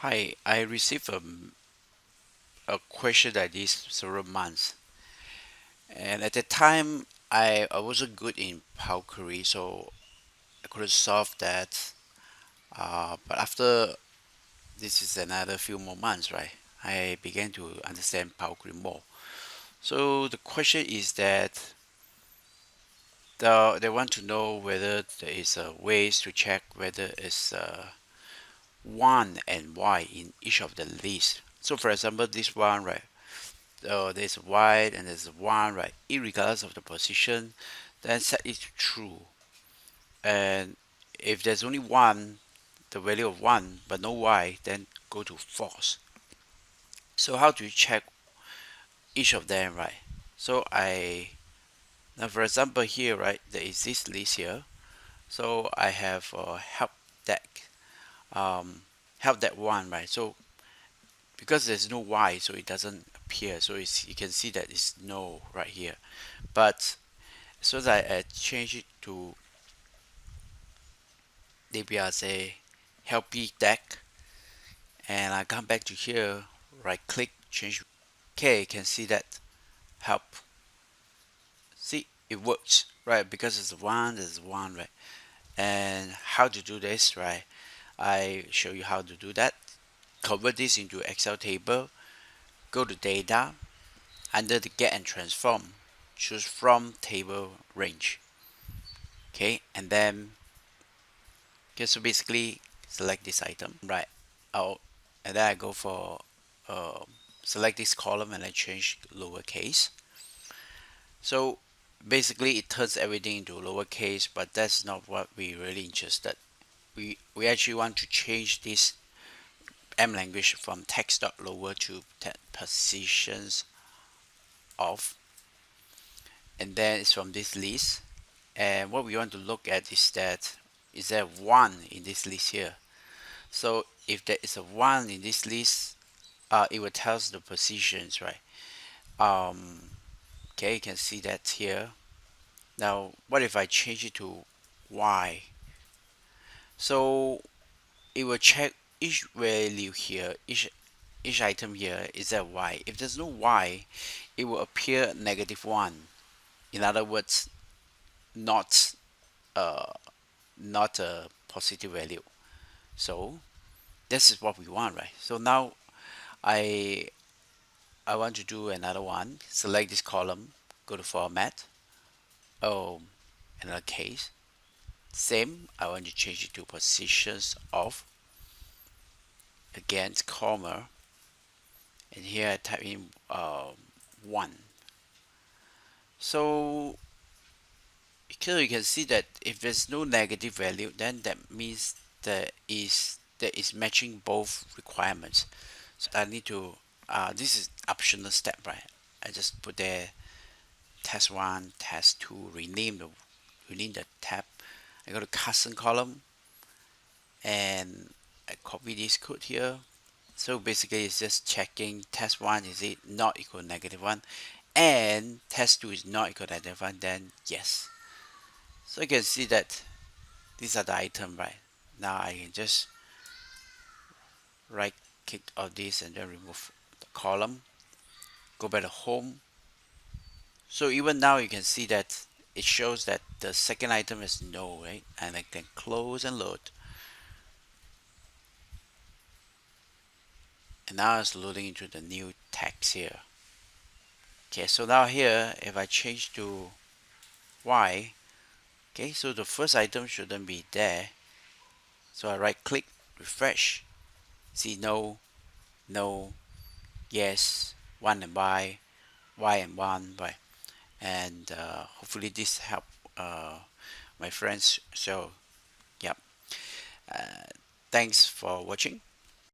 Hi, I received a question like this several months, and at the time I wasn't good in Power Query, so I couldn't solve that. But after this is another few more months, right? I began to understand Power Query more. So the question is that they want to know whether there is a ways to check whether it's one and y in each of the lists. So for example, this one, right? So there's a white and there's a one, right? Irregardless of the position, then set it to true. And if there's only one, the value of one, but no y, then go to false. So how do you check each of them, right? So now for example here, right, there is this list here. So I have help deck, help that one, right? So because there's no y, so it doesn't appear. So you can see that it's no right here. But so that I change it to say helpy deck, and I come back to here, right click, change. Okay, you can see that help. See, it works, right? Because it's one, there's one, right? And how to do this, right? I show you how to do that. Convert this into Excel table. Go to data, under the get and transform, choose from table range. Okay, and then okay, so basically select this item, right? Oh, and then I go for uh, select this column and I change lowercase. So basically it turns everything into lowercase, but that's not what we really interested. We actually want to change this M language from text.lower to positions of, and then it's from this list. And what we want to look at is there one in this list here. So if there is a one in this list, it will tell us the positions, right? Um, okay, you can see that here. Now, what if I change it to Y? So it will check each value here, each item here is that Y. If there's no Y, it will appear -1. In other words, not uh, not a positive value. So this is what we want, right? So now I I want to do another one. Select this column, go to format. Oh, another case. Same. I want to change it to positions of, against comma, and here I type in 1. So here you can see that if there's no negative value, then that means there is matching both requirements. So I need to this is optional step, right? I just put there test 1, test 2, rename the tab. I go to custom column and I copy this code here. So basically it's just checking test 1 is it not equal to -1, and test 2 is not equal to -1, then yes. So you can see that these are the item, right? Now I can just right click on this and then remove the column, go back to home. So even now you can see that it shows that the second item is no, right? And I can close and load. And now it's loading into the new text here. Okay, so now here, if I change to Y, okay, so the first item shouldn't be there. So I right click, refresh, see no, no, yes, one and Y and one, right? And hopefully this help my friends. So, yep. Uh, Thanks for watching.